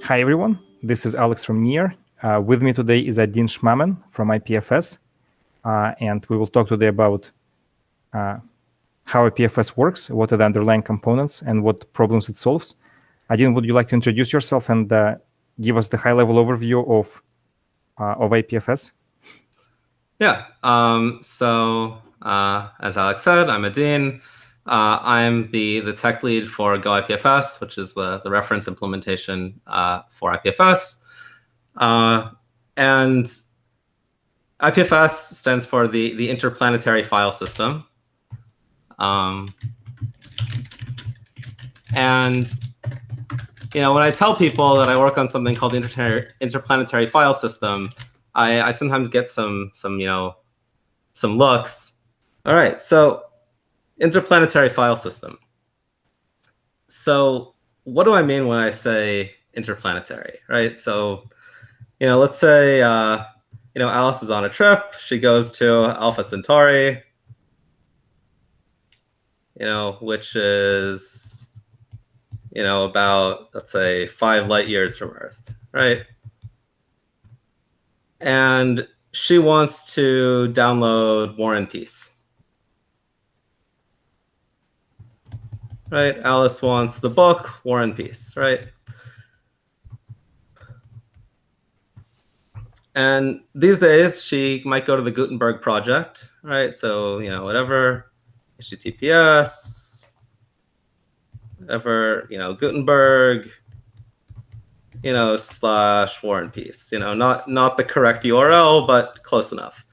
Hi, everyone. This is Alex from NEAR. With me today is Adin Schmahmann from Ipfs, and we will talk today about how Ipfs works, what are the underlying components, and what problems it solves. Adin, would you like to introduce yourself and give us the high-level overview of Ipfs? Yeah. As Alex said, I'm Adin. I'm the tech lead for Go Ipfs, which is the reference implementation for Ipfs. And Ipfs stands for the Interplanetary File System. And when I tell people that I work on something called the Interplanetary File System, I sometimes get some looks. All right, so interplanetary file system. So what do I mean when I say interplanetary, right? So, let's say, Alice is on a trip. She goes to Alpha Centauri, which is, about, let's say, 5 light years from Earth, right? And she wants to download War and Peace. Right? Alice wants the book, War and Peace, right? And these days, she might go to the Gutenberg project, right? So, whatever, HTTPS, whatever, Gutenberg, / War and Peace, not the correct URL, but close enough.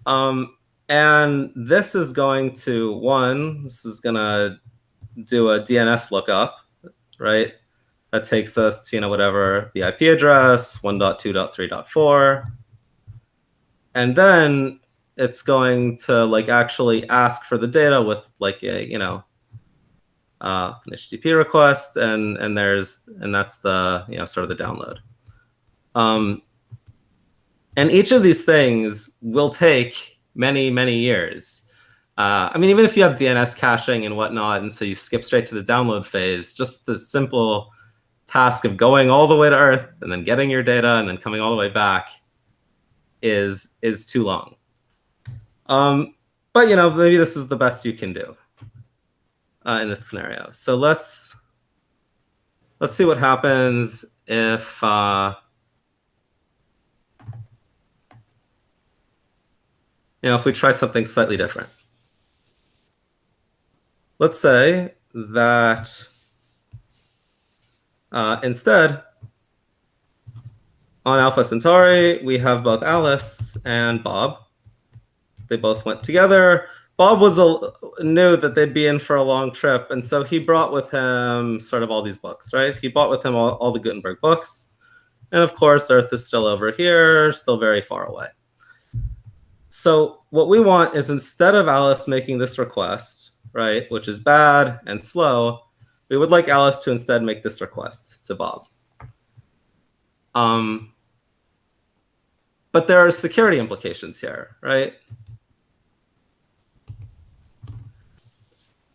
And this is going to, this is going to do a DNS lookup, right? That takes us to, whatever the IP address, 1.2.3.4. And then it's going to actually ask for the data with a, an HTTP request, and that's the, sort of the download. And each of these things will take many, many years. I mean, even if you have DNS caching and whatnot, and so you skip straight to the download phase, just the simple task of going all the way to Earth and then getting your data and then coming all the way back is too long. But maybe this is the best you can do in this scenario. So let's see what happens if if we try something slightly different. Let's say that instead, on Alpha Centauri, we have both Alice and Bob. They both went together. Bob knew that they'd be in for a long trip, and so he brought with him sort of all these books, right? He brought with him all the Gutenberg books. And of course, Earth is still over here, still very far away. So what we want is, instead of Alice making this request, right, which is bad and slow, we would like Alice to instead make this request to Bob. But there are security implications here, right?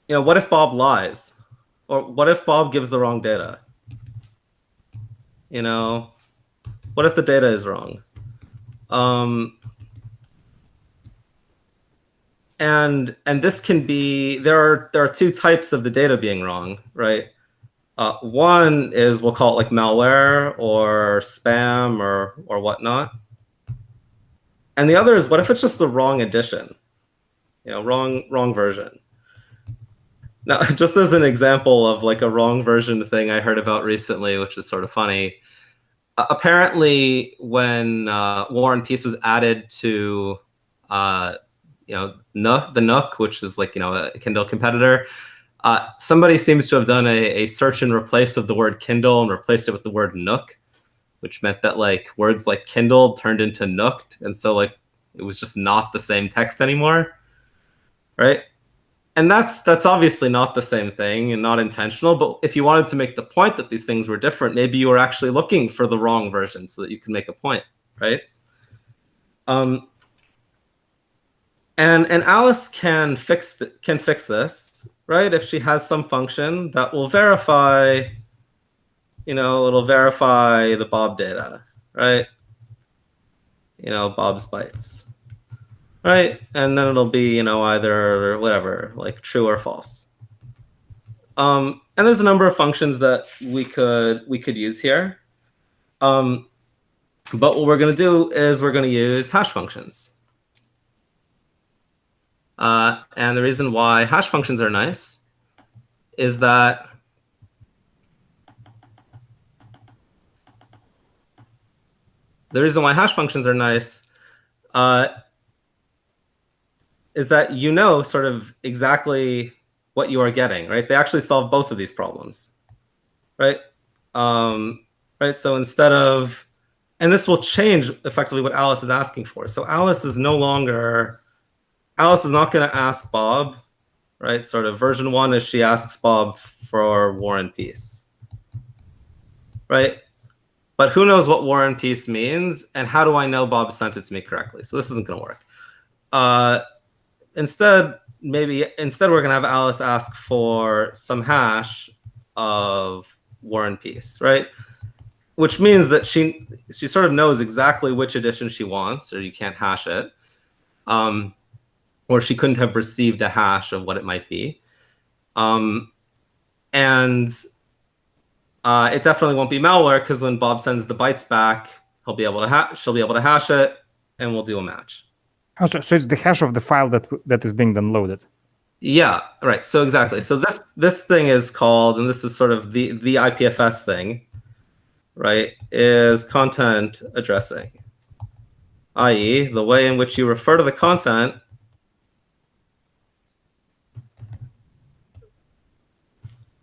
What if Bob lies? Or what if Bob gives the wrong data? What if the data is wrong? And this can be, there are two types of the data being wrong, right? One is, we'll call it malware or spam or whatnot. And the other is, what if it's just the wrong edition? Wrong version. Now, just as an example of a wrong version thing I heard about recently, which is sort of funny. Apparently, when War and Peace was added to the Nook, which is a Kindle competitor, somebody seems to have done a search and replace of the word Kindle and replaced it with the word Nook, which meant that words like Kindle turned into Nooked, and so it was just not the same text anymore, right? And that's obviously not the same thing and not intentional. But if you wanted to make the point that these things were different, maybe you were actually looking for the wrong version so that you can make a point, right? And Alice can fix this, right? If she has some function that will verify it'll verify the Bob data, right? Bob's bytes, right? And then it'll be, either whatever, like true or false. And there's a number of functions that we could use here. But what we're going to do is we're going to use hash functions. And the reason why hash functions are nice is that is that sort of exactly what you are getting, right? They actually solve both of these problems, right? Right. So instead of, and this will change effectively what Alice is asking for. So Alice is not going to ask Bob, right? Sort of version 1 is she asks Bob for War and Peace, right? But who knows what War and Peace means, and how do I know Bob sent it to me correctly? So this isn't going to work. Instead, we're going to have Alice ask for some hash of War and Peace, right? Which means that she sort of knows exactly which edition she wants, or you can't hash it. Or she couldn't have received a hash of what it might be. And it definitely won't be malware, because when Bob sends the bytes back, she'll be able to hash it, and we'll do a match. Oh, so it's the hash of the file that is being downloaded. Yeah, right. So exactly. So this thing is called, and this is sort of the IPFS thing, right, is content addressing, i.e. the way in which you refer to the content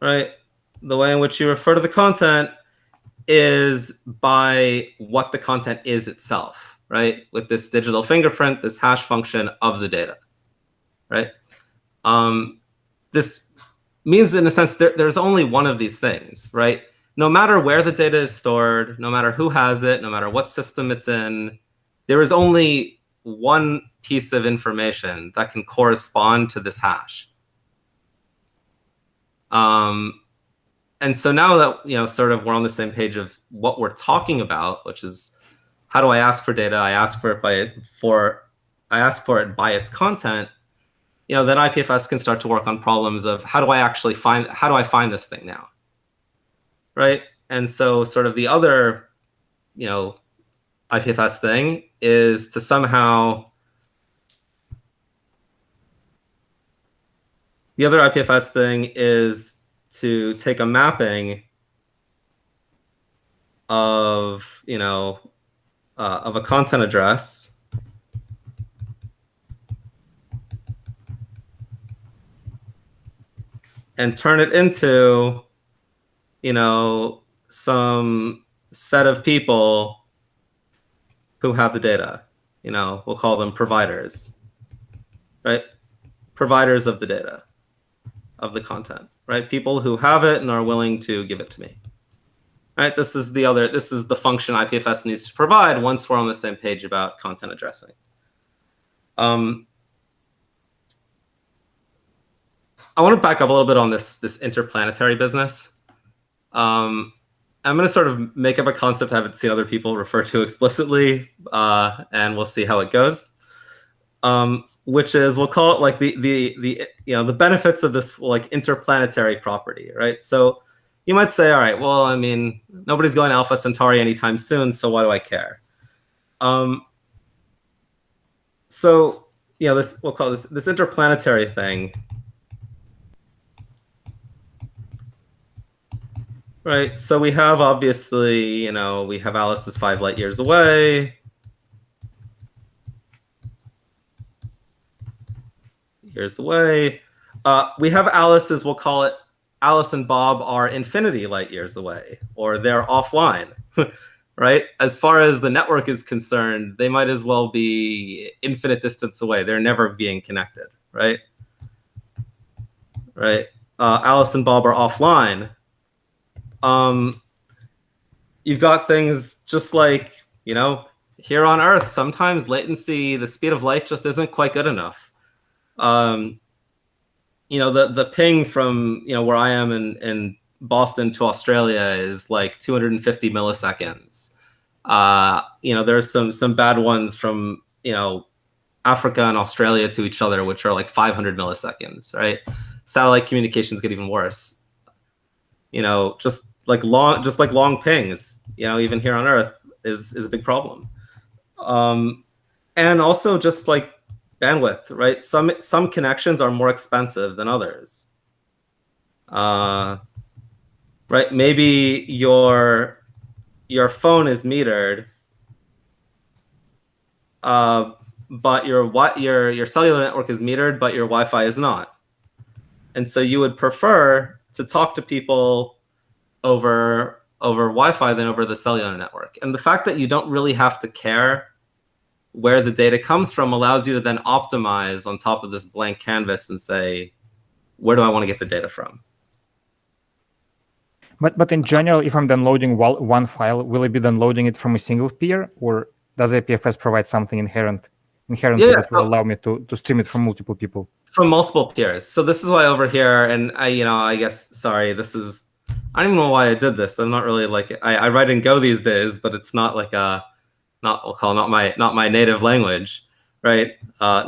right? The way in which you refer to the content is by what the content is itself, right? With this digital fingerprint, this hash function of the data, right? This means, in a sense, there's only one of these things, right? No matter where the data is stored, no matter who has it, no matter what system it's in, there is only one piece of information that can correspond to this hash. And so now that sort of we're on the same page of what we're talking about, which is how do I ask for data? I ask for it by its content. Then IPFS can start to work on problems of how do I find this thing now, right? And so sort of the other IPFS thing is to somehow take a mapping of a content address and turn it into some set of people who have the data. We'll call them providers, right? Providers of the data, of the content, right? People who have it and are willing to give it to me, right? This is the function IPFS needs to provide once we're on the same page about content addressing. I want to back up a little bit on this interplanetary business. I'm going to sort of make up a concept I haven't seen other people refer to explicitly, and we'll see how it goes. Which is, we'll call it like the benefits of this like interplanetary property, right? So you might say, all right, well, I mean, nobody's going to Alpha Centauri anytime soon, so why do I care? So we'll call this interplanetary thing. Right, so we have obviously, we have Alice is 5 light years away. We have Alice's, we'll call it Alice and Bob are infinity light years away, or they're offline, right? As far as the network is concerned, they might as well be infinite distance away. They're never being connected, right? Right, Alice and Bob are offline. You've got things just like, here on Earth, sometimes latency, the speed of light just isn't quite good enough. The ping from, where I am in Boston to Australia is like 250 milliseconds. There's some bad ones from, Africa and Australia to each other, which are like 500 milliseconds, right? Satellite communications get even worse. Just like long pings, even here on Earth is a big problem. And also just like bandwidth, right? Some connections are more expensive than others. Right? Maybe your phone is metered, but your cellular network is metered, but your Wi-Fi is not. And so you would prefer to talk to people over Wi-Fi than over the cellular network. And the fact that you don't really have to care where the data comes from allows you to then optimize on top of this blank canvas and say, where do I want to get the data from? But in general, if I'm downloading one file, will it be downloading it from a single peer, or does IPFS provide something inherent that will allow me to stream it from multiple people? From multiple peers. So this is why over here, and I guess, sorry, I don't even know why I did this. I'm not really like, I write in Go these days, but it's not like not my native language, right?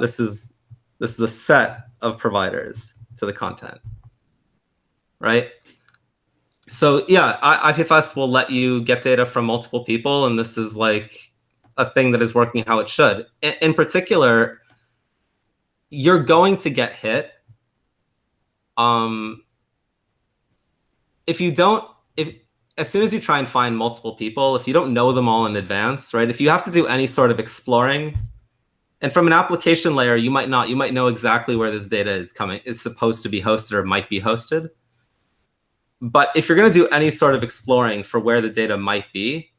This is a set of providers to the content, right? So yeah, IPFS will let you get data from multiple people, and this is like a thing that is working how it should. In particular, you're going to get hit. As soon as you try and find multiple people, if you don't know them all in advance, right? If you have to do any sort of exploring, and from an application layer, you might know exactly where this data is supposed to be hosted or might be hosted. But if you're going to do any sort of exploring for where the data might be,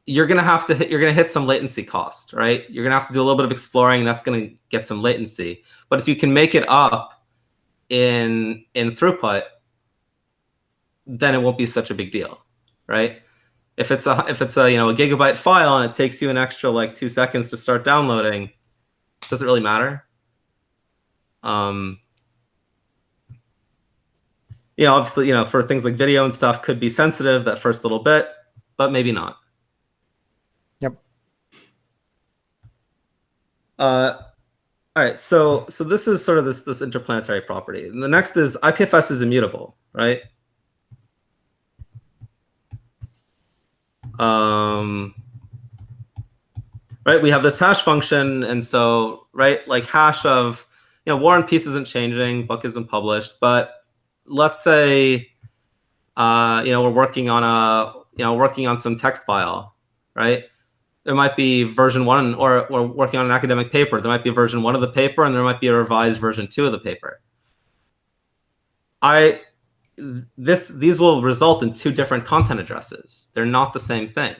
you're going to hit some latency cost, right? You're going to have to do a little bit of exploring, and that's going to get some latency. But if you can make it up in throughput, then it won't be such a big deal, right? If it's a gigabyte file and it takes you an extra like 2 seconds to start downloading, does it really matter? Obviously, for things like video and stuff, could be sensitive that first little bit, but maybe not. Yep. All right. So this is sort of this interplanetary property. And the next is IPFS is immutable, right? Right. We have this hash function, and so like hash of War and Peace isn't changing. Book has been published, but let's say we're working on some text file, right? There might be version 1, or we're working on an academic paper. There might be version 1 of the paper, and there might be a revised version 2 of the paper. These will result in 2 different content addresses. They're not the same thing.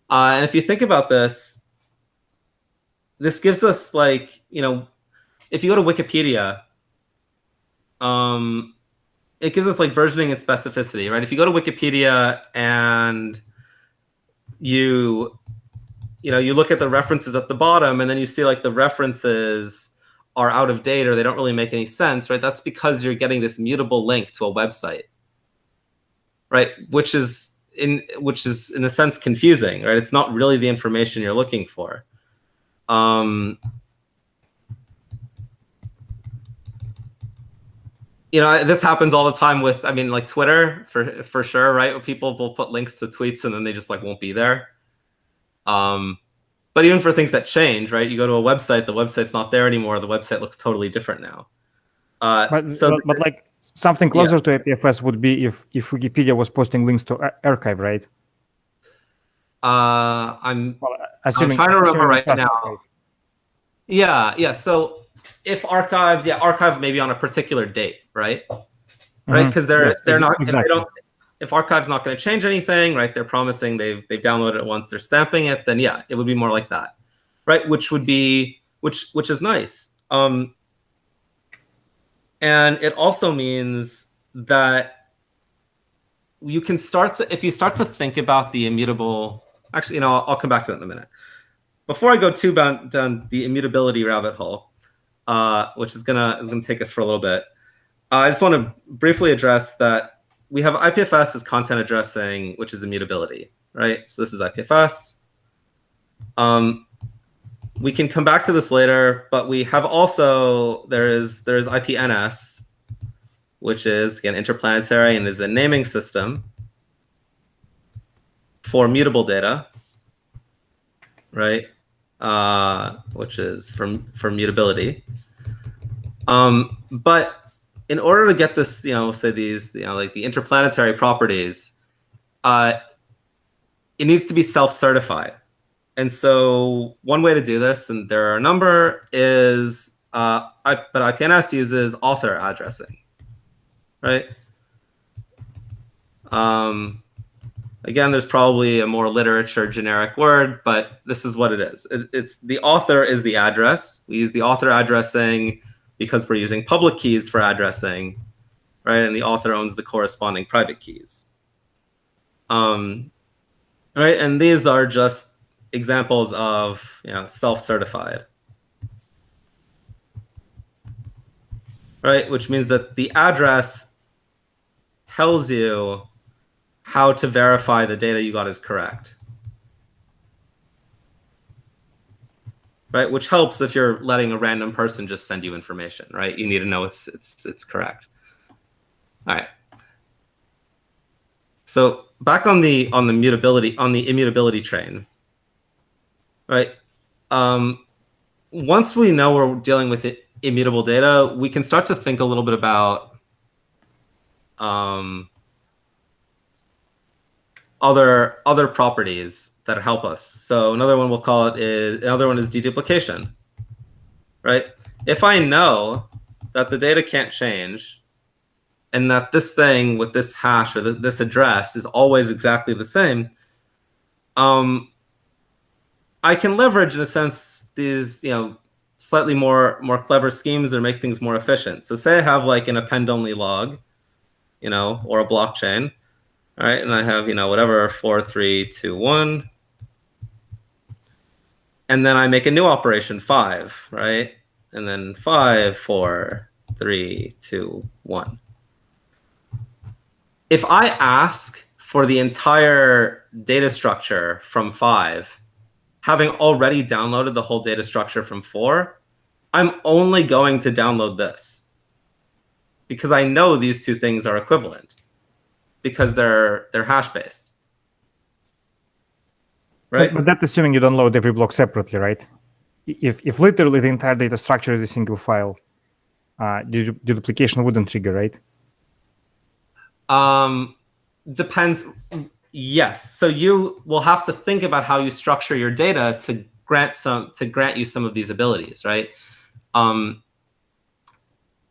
And if you think about this gives us like, if you go to Wikipedia, it gives us like versioning and specificity, right? If you go to Wikipedia and you look at the references at the bottom, and then you see like the references are out of date or they don't really make any sense, right? That's because you're getting this mutable link to a website, right? Which is in a sense confusing, right? It's not really the information you're looking for. This happens all the time with, like Twitter for sure, right? Where people will put links to tweets and then they just like won't be there. But even for things that change, right? You go to a website, the website's not there anymore. The website looks totally different now. But like something closer to IPFS would be if Wikipedia was posting links to archive, right? I'm trying to remember right now. Archive. Yeah. So if archive maybe on a particular date, right? Right, because they're not. Exactly. If archive's not going to change anything, right? They're promising they've downloaded it once, they're stamping it. Then yeah, it would be more like that, right? Which is nice. And it also means that you can if you start to think about the immutable. Actually, I'll come back to that in a minute. Before I go too down the immutability rabbit hole, which is gonna take us for a little bit. I just want to briefly address that we have IPFS as content addressing, which is immutability, right? So this is IPFS. We can come back to this later, but we have also, there's IPNS, which is, again, interplanetary and is a naming system for mutable data, right? Which is for mutability. But in order to get this, say these, like the interplanetary properties, it needs to be self-certified. And so one way to do this, and there are a number, is, but IPNS uses author addressing, right? Again, there's probably a more literature generic word, but this is what it is. It's the author is the address. We use the author addressing because we're using public keys for addressing, right? And the author owns the corresponding private keys. Right, and these are just examples of self-certified, right? Which means that the address tells you how to verify the data you got is correct, right? Which helps if you're letting a random person just send you information, right? You need to know it's correct. All right. So back on the immutability train, right? Once we know we're dealing with immutable data, we can start to think a little bit about other properties that help us. So another one we'll call it is deduplication, right? If I know that the data can't change and that this thing with this hash or this address is always exactly the same, I can leverage, in a sense, these slightly more clever schemes or make things more efficient. So say I have like an append-only log, or a blockchain, all right, and I have whatever 4, 3, 2, 1, and then I make a new operation 5, right, and then 5, 4, 3, 2, 1. If I ask for the entire data structure from 5, having already downloaded the whole data structure from 4, I'm only going to download this because I know these two things are equivalent because they're hash based, right? But that's assuming you don't load every block separately, right? If literally the entire data structure is a single file, deduplication wouldn't trigger, right? Depends. Yes. So you will have to think about how you structure your data to grant you some of these abilities, right?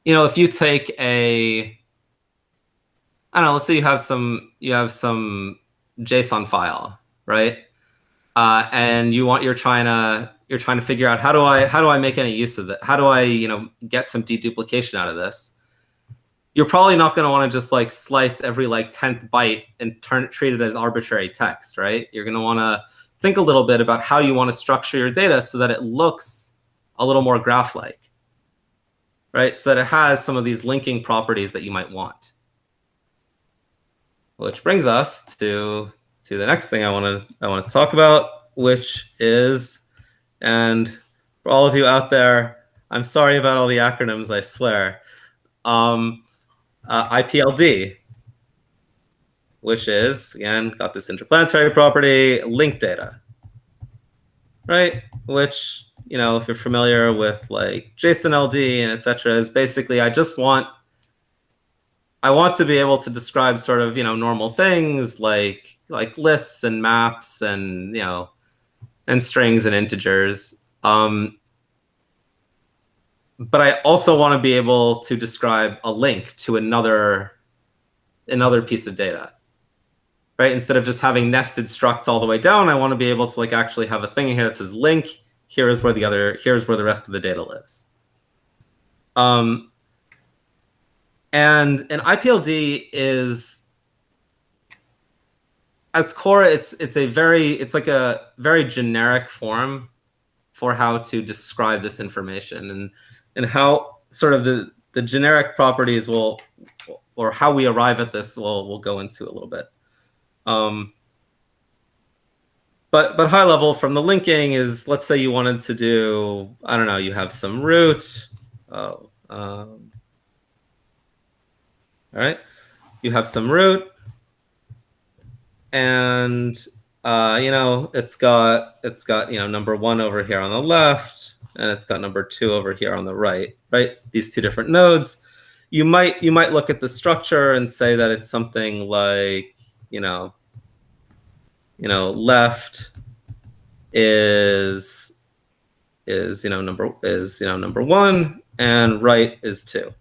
If you take let's say you have some JSON file, right? And you're trying to figure out how do I make any use of it? How do I get some deduplication out of this? You're probably not going to want to just like slice every 10th byte and treat it as arbitrary text, right? You're going to want to think a little bit about how you want to structure your data so that it looks a little more graph-like, right? So that it has some of these linking properties that you might want. Which brings us to the next thing I want to talk about, which is, and for all of you out there, I'm sorry about all the acronyms, I swear. Ipld, which is, again, got this interplanetary property, linked data, right? Which, if you're familiar with like JSON LD and etc., is basically I want to be able to describe sort of normal things like lists and maps and and strings and integers. But I also want to be able to describe a link to another piece of data, right? Instead of just having nested structs all the way down, I want to be able to actually have a thing in here that says link. Here's where the rest of the data lives. And an Ipld is, at its core, it's like a very generic form for how to describe this information and how sort of the the generic properties will, or how we arrive at this, we'll go into a little bit. But high level from the linking is, let's say you wanted to do, I don't know, you have some root. All right, you have some root, and it's got number 1 over here on the left, and it's got number 2 over here on the right. Right, these 2 different nodes. You might look at the structure and say that it's something like left is number 1 and right is 2.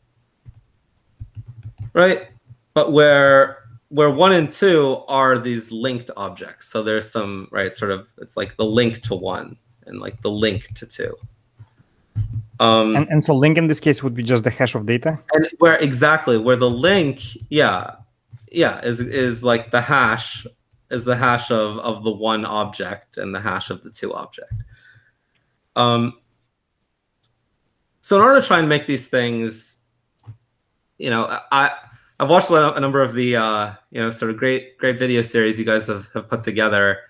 Right, but where 1 and 2 are these linked objects. So there's some, right, sort of, it's like the link to 1 and like the link to 2. And so link in this case would be just the hash of data? And where the link, is like the hash, is the hash of the 1 object and the hash of the 2 object. So in order to try and make these things, I've watched a number of the sort of great video series you guys have put together,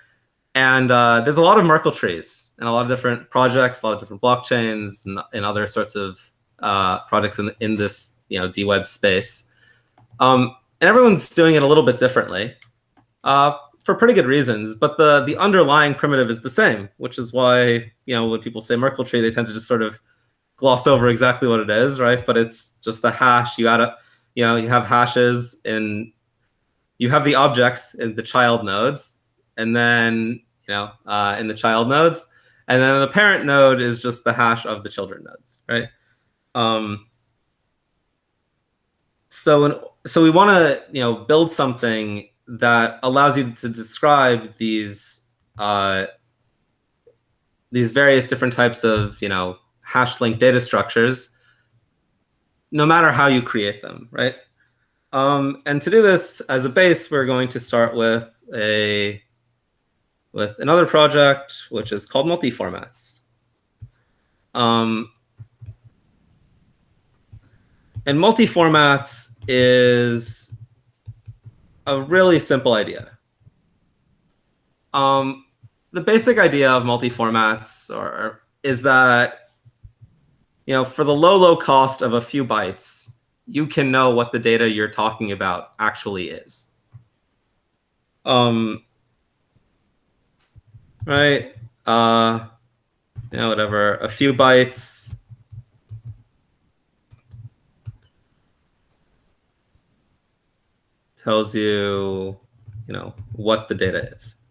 and there's a lot of Merkle trees and a lot of different projects, a lot of different blockchains, and other sorts of projects in this DWeb space, and everyone's doing it a little bit differently for pretty good reasons. But the underlying primitive is the same, which is why when people say Merkle tree, they tend to just sort of gloss over exactly what it is, right? But it's just the hash. You add up, you have hashes, and you have the objects in the child nodes, and then in the child nodes, and then the parent node is just the hash of the children nodes, right? So we want to build something that allows you to describe these various different types of hash linked data structures, no matter how you create them, right? And to do this as a base, we're going to start with another project, which is called multi-formats. And multi-formats is a really simple idea. The basic idea of multi-formats is that for the low cost of a few bytes, you can know what the data you're talking about actually is. Right? Whatever, a few bytes. Tells you, what the data is.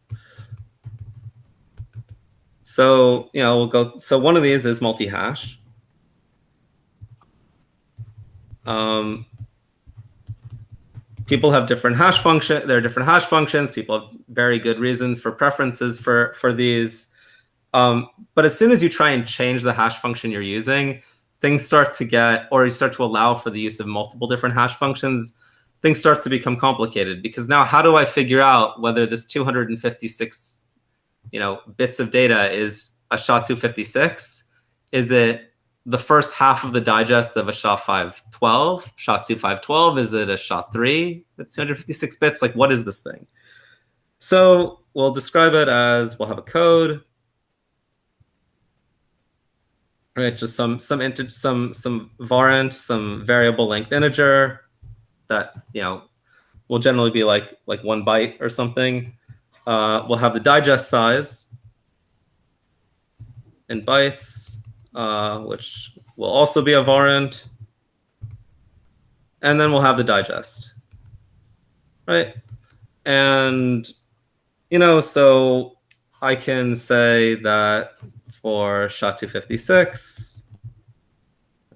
So, we'll go. So one of these is multi-hash. People have different hash function. There are different hash functions. People have very good reasons for preferences for these. But as soon as you try and change the hash function you're using, things start to get, or you start to allow for the use of multiple different hash functions, things start to become complicated. Because now, how do I figure out whether this 256, bits of data is a SHA-256? Is it the first half of the digest of a SHA-512, SHA-2 Is it a SHA-3 that's 256 bits? Like, what is this thing? So we'll describe it as, we'll have a code, right? Just some varant, some variable length integer that will generally be like 1 byte or something. We'll have the digest size in bytes, which will also be a varant. And then we'll have the digest, right? And, so I can say that for SHA-256,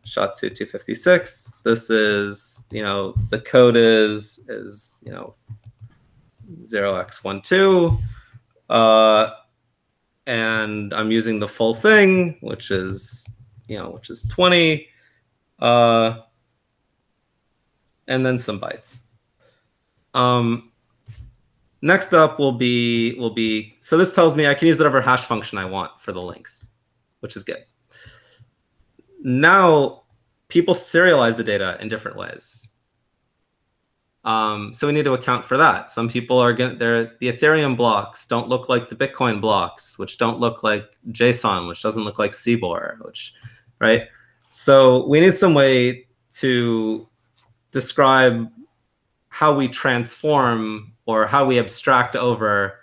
SHA-256, this is, the code is 0x12. And I'm using the full thing, which is 20, and then some bytes. Next up will be, so this tells me I can use whatever hash function I want for the links, which is good. Now, people serialize the data in different ways. So we need to account for that. Some people are the Ethereum blocks don't look like the Bitcoin blocks, which don't look like JSON, which doesn't look like CBOR, right? So we need some way to describe how we transform or how we abstract over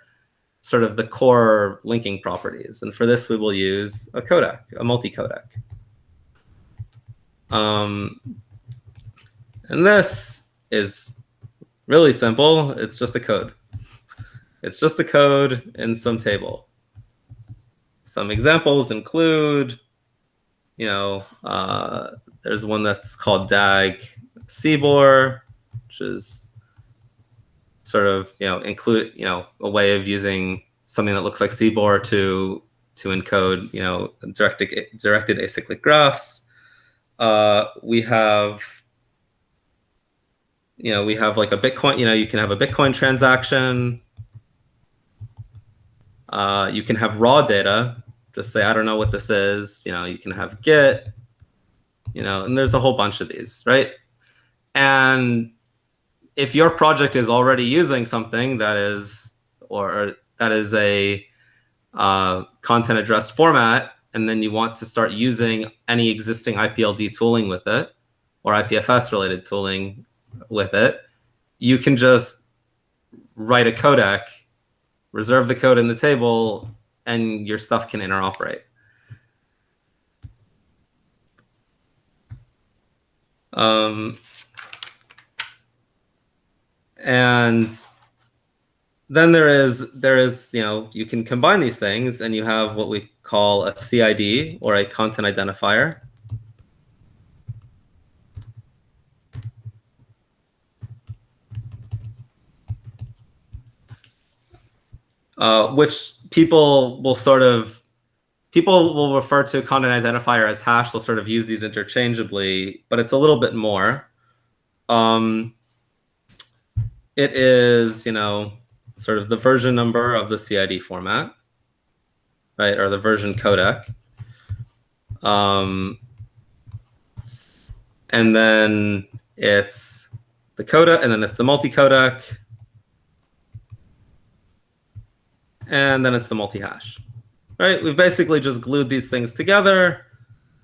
sort of the core linking properties. And for this, we will use a codec, a multi-codec. And this is really simple. It's just a code. It's just a code in some table. Some examples include, there's one that's called DAG CBOR, which is sort of, include, a way of using something that looks like CBOR to encode, directed acyclic graphs. We have like a Bitcoin, you can have a Bitcoin transaction. You can have raw data, just say, I don't know what this is. You can have Git, and there's a whole bunch of these, right? And if your project is already using something that is, a content addressed format, and then you want to start using any existing Ipld tooling with it, or IPFS related tooling with it, you can just write a codec, reserve the code in the table, and your stuff can interoperate. And then there is, you can combine these things, and you have what we call a CID, or a content identifier. Which people will refer to content identifier as hash. They'll sort of use these interchangeably, but it's a little bit more. It is, sort of the version number of the CID format, right, or the version codec. And then it's the codec, and then it's the multi-codec, and then it's the multi-hash, right? We've basically just glued these things together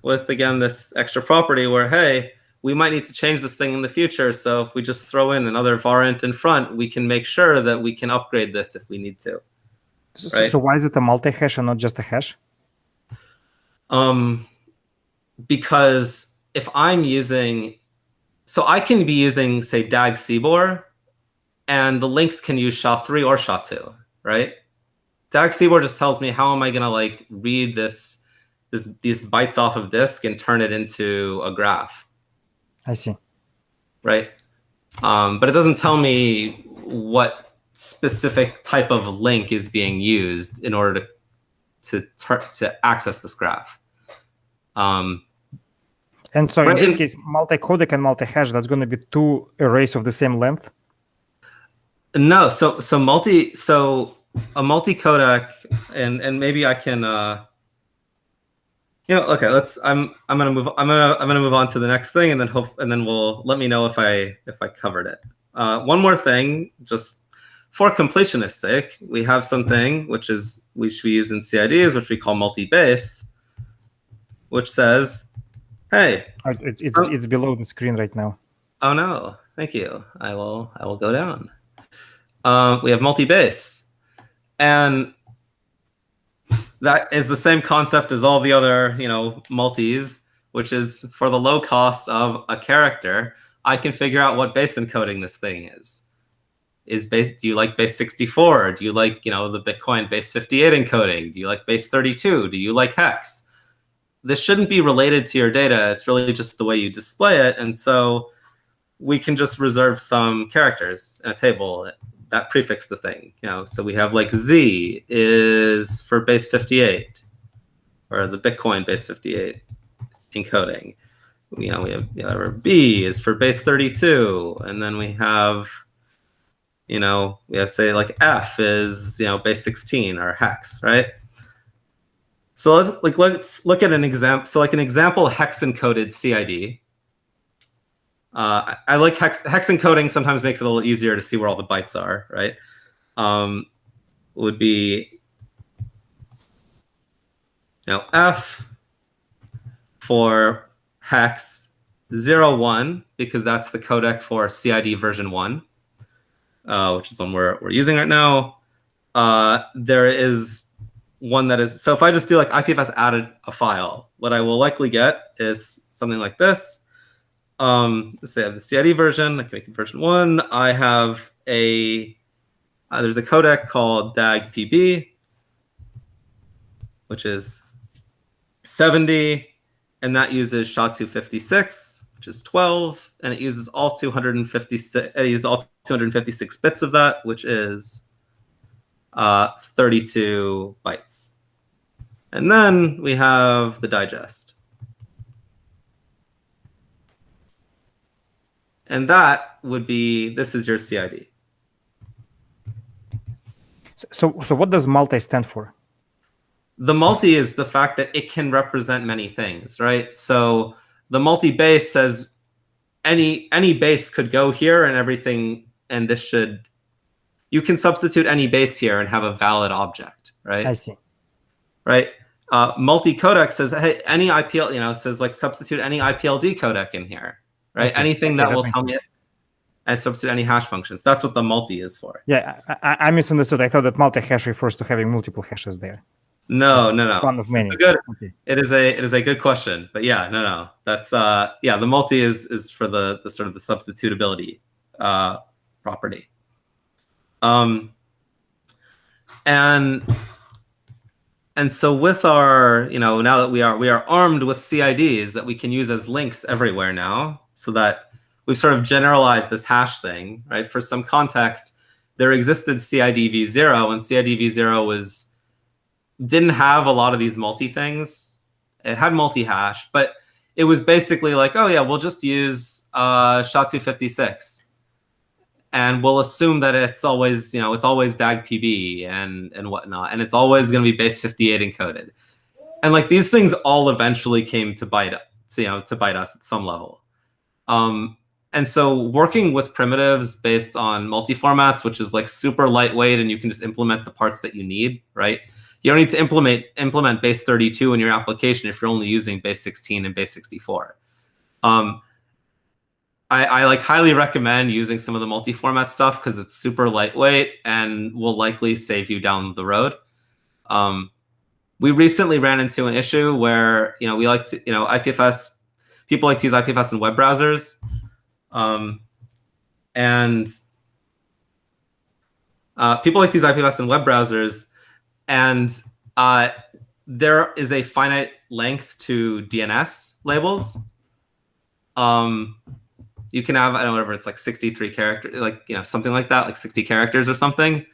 with, again, this extra property where, hey, we might need to change this thing in the future. So if we just throw in another variant in front, we can make sure that we can upgrade this if we need to. Right? So why is it a multi-hash and not just a hash? Because if I'm using, so I can be using, say, DAG CBOR, and the links can use SHA-3 or SHA-2, right? DAG CBOR just tells me how am I going to read these bytes off of disk and turn it into a graph. I see. Right. But it doesn't tell me what specific type of link is being used in order to access this graph. And so in this case, multi-codec and multi-hash, that's going to be two arrays of the same length? No. So a multi-codec, and maybe I can okay, I'm gonna move on to the next thing, and then let me know if I covered it. One more thing, just for completionist sake, we have something which we use in CIDs, which we call multi-base, which says, hey, it's below the screen right now. Oh no, thank you. I will go down. We have multi-base. And that is the same concept as all the other, multis, which is for the low cost of a character, I can figure out what base encoding this thing is. Do you like base 64? Do you like, the Bitcoin base 58 encoding? Do you like base 32? Do you like hex? This shouldn't be related to your data. It's really just the way you display it. And so we can just reserve some characters in a table that prefix the thing, so we have like Z is for base 58, or the Bitcoin base 58 encoding. We have B is for base 32, and then we have, we have say like F is base 16 or hex, right? So let's look at an example. So like an example hex encoded CID I like hex encoding. Sometimes makes it a little easier to see where all the bytes are, right? Would be F for hex 01, because that's the codec for CID version 1, which is the one we're using right now. There is one that is, so if I just do like IPFS added a file, what I will likely get is something like this. Let's say I have the CID version, I can make it version 1. I have a, there's a codec called DAG-PB, which is 70, and that uses SHA-256, which is 12, and it uses all 256. It uses all 256 bits of that, which is 32 bytes. And then we have the digest, and that would be, this is your CID. So what does multi stand for? The multi is the fact that it can represent many things, right? So the multi-base says any base could go here and everything, and this should, you can substitute any base here and have a valid object, right? I see. Right. Multi-codec says, hey, any IPL, says like substitute any IPLD codec in here, right? Anything that will tell me it, and substitute any hash functions. That's what the multi is for. Yeah, I misunderstood. I thought that multi-hash refers to having multiple hashes there. No. One of many. It is a good question, but yeah, no. That's the multi is for the sort of the substitutability property. And so with our, now that we are armed with CIDs that we can use as links everywhere now, so that we've sort of generalized this hash thing, right? For some context, there existed CID v0, and CID v0 didn't have a lot of these multi things. It had multi-hash, but it was basically like, oh yeah, we'll just use SHA-256, and we'll assume that it's always, it's always DAG-PB and whatnot, and it's always going to be base 58 encoded. And like these things all eventually came to bite us at some level. And so working with primitives based on multi-formats, which is like super lightweight, and you can just implement the parts that you need, right? You don't need to implement base 32 in your application if you're only using base 16 and base 64. I like highly recommend using some of the multi-format stuff because it's super lightweight and will likely save you down the road. We recently ran into an issue where we like to IPFS, people like to use IPFS in web browsers, and there is a finite length to DNS labels. You can have, I don't know, whatever, it's like 63 characters, like, something like that, like 60 characters or something.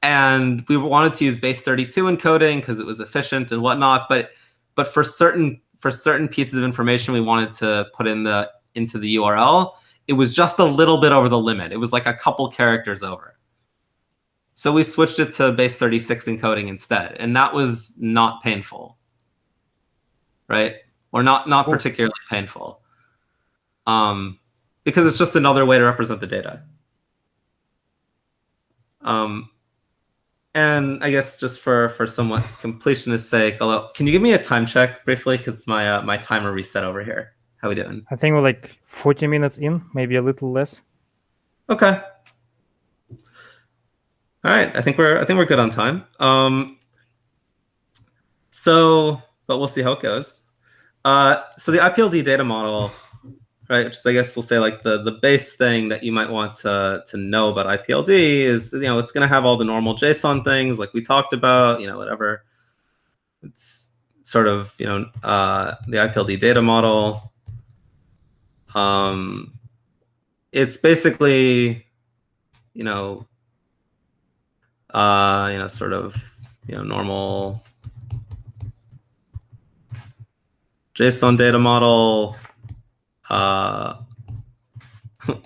And we wanted to use base 32 encoding because it was efficient and whatnot. But for certain pieces of information we wanted to put into the URL, it was just a little bit over the limit. It was like a couple characters over. So we switched it to base 36 encoding instead, and that was not painful, right? Or not particularly painful, because it's just another way to represent the data. And I guess just for somewhat completionist sake, although, can you give me a time check briefly, because my timer reset over here. How we doing? I think we're like 40 minutes in, maybe a little less. Okay. All right, I think we're good on time. But we'll see how it goes. So the Ipld data model, right? Which is, I guess we'll say like the base thing that you might want to know about Ipld is, it's going to have all the normal JSON things like we talked about, whatever. It's sort of, the Ipld data model. It's basically, sort of, normal JSON data model.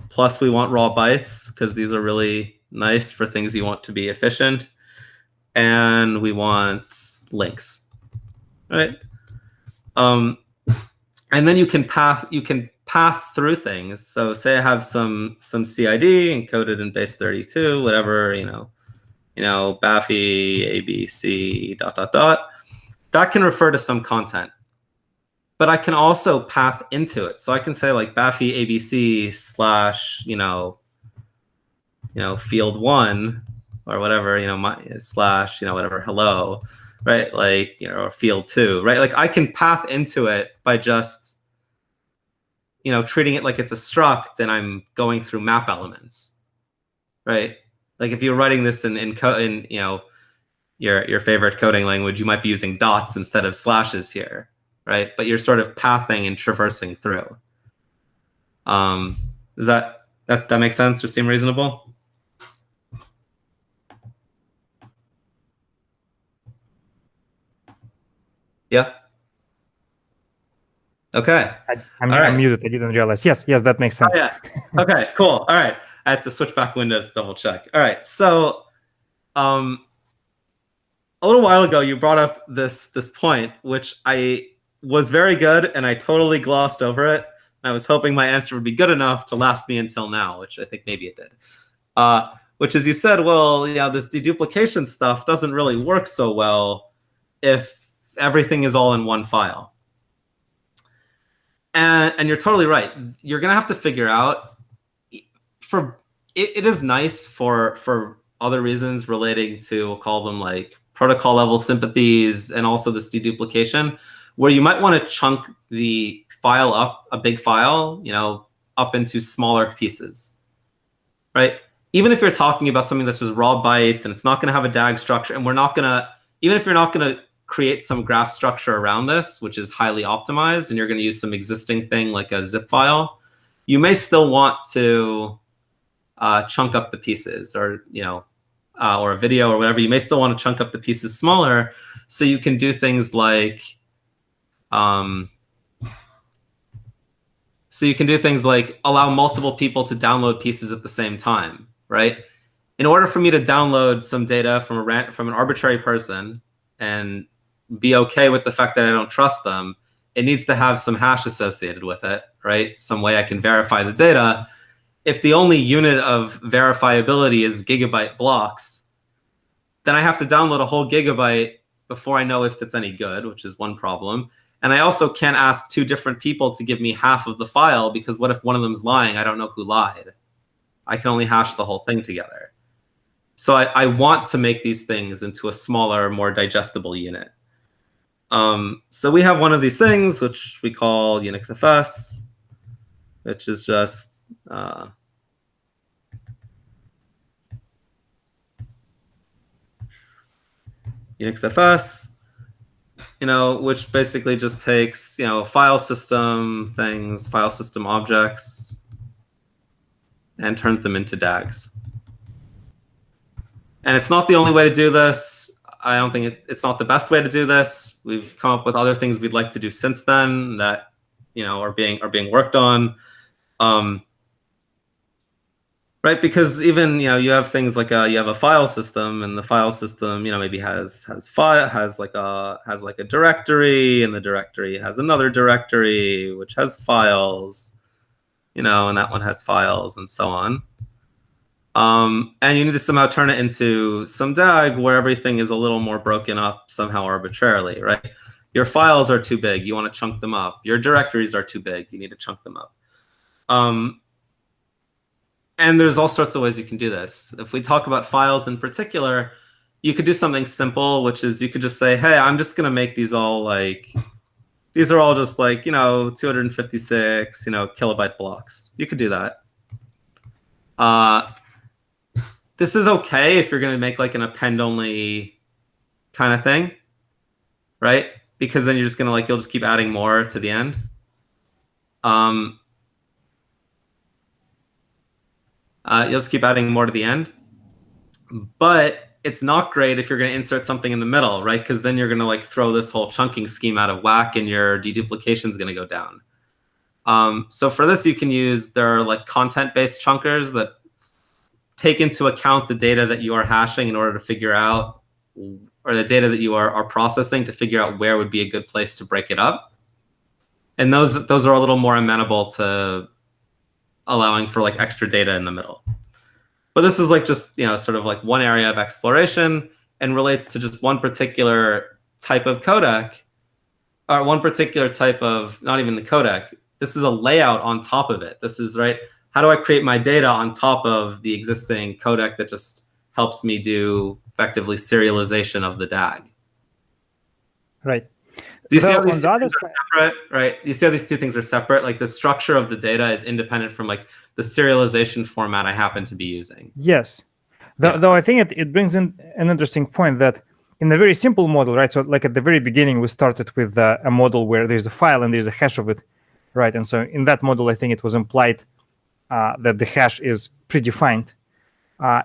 Plus we want raw bytes because these are really nice for things you want to be efficient. And we want links, right? And then you can path through things. So say I have some CID encoded in base 32, whatever, Baffy ABC ... That can refer to some content. But I can also path into it. So I can say like Baffy ABC / field 1 or whatever, / whatever, hello, right? Like, or field 2, right? Like I can path into it by just, treating it like it's a struct and I'm going through map elements, right? Like if you're writing this in your favorite coding language, you might be using dots instead of slashes here, right? But you're sort of pathing and traversing through. Does that make sense or seem reasonable? Yeah. Okay. I'm muted. I didn't realize. Yes, that makes sense. Oh, yeah. Okay, cool. All right. I had to switch back windows to double check. All right. So a little while ago, you brought up this point, which I was very good, and I totally glossed over it. I was hoping my answer would be good enough to last me until now, which I think maybe it did. Which is, you said, well, this deduplication stuff doesn't really work so well if everything is all in one file. And you're totally right. You're going to have to figure out, it is nice for other reasons relating to, we'll call them like protocol level sympathies and also this deduplication, where you might want to chunk the file up, a big file, up into smaller pieces, right? Even if you're talking about something that's just raw bytes and it's not going to have a DAG structure, and even if you're not going to create some graph structure around this, which is highly optimized, and you're going to use some existing thing like a zip file, you may still want to chunk up the pieces, or or a video or whatever. You may still want to chunk up the pieces smaller, so you can do things like allow multiple people to download pieces at the same time, right? In order for me to download some data from an arbitrary person and be okay with the fact that I don't trust them, it needs to have some hash associated with it, right? Some way I can verify the data. If the only unit of verifiability is gigabyte blocks, then I have to download a whole gigabyte before I know if it's any good, which is one problem. And I also can't ask two different people to give me half of the file, because what if one of them's lying? I don't know who lied. I can only hash the whole thing together. So I want to make these things into a smaller, more digestible unit. So we have one of these things, which we call UnixFS, which is just UnixFS, which basically just takes, file system things, file system objects, and turns them into DAGs. And it's not the only way to do this. I don't think it's not the best way to do this. We've come up with other things we'd like to do since then that, are being worked on. Right, because even you have things like you have a file system, and the file system maybe has like a directory, and the directory has another directory which has files, and that one has files, and so on. And you need to somehow turn it into some DAG where everything is a little more broken up somehow arbitrarily, right? Your files are too big, you want to chunk them up. Your directories are too big, you need to chunk them up. And there's all sorts of ways you can do this. If we talk about files in particular, you could do something simple, which is you could just say, hey, I'm just going to make these all like, these are all just like, 256, kilobyte blocks. You could do that. This is okay if you're going to make like an append-only kind of thing, right? Because then you're just going to you'll just keep adding more to the end. You'll just keep adding more to the end. But it's not great if you're going to insert something in the middle, right? Because then you're going to throw this whole chunking scheme out of whack, and your deduplication is going to go down. So for this, you can use, there are content-based chunkers that take into account the data that you are hashing in order to figure out, or the data that you are processing to figure out where would be a good place to break it up. And those are a little more amenable to allowing for like extra data in the middle. But this is like just, sort of like one area of exploration and relates to just one particular type of codec, or one particular type of, not even the codec. This is a layout on top of it. This is, right, how do I create my data on top of the existing codec that just helps me do effectively serialization of the DAG? Right. Do you see how these two things are separate? Right. You see how these two things are separate? Like the structure of the data is independent from like the serialization format I happen to be using. Yes. Though I think it brings in an interesting point that in a very simple model, right? So like at the very beginning, we started with a model where there's a file and there's a hash of it, right? And so in that model, I think it was implied that the hash is predefined.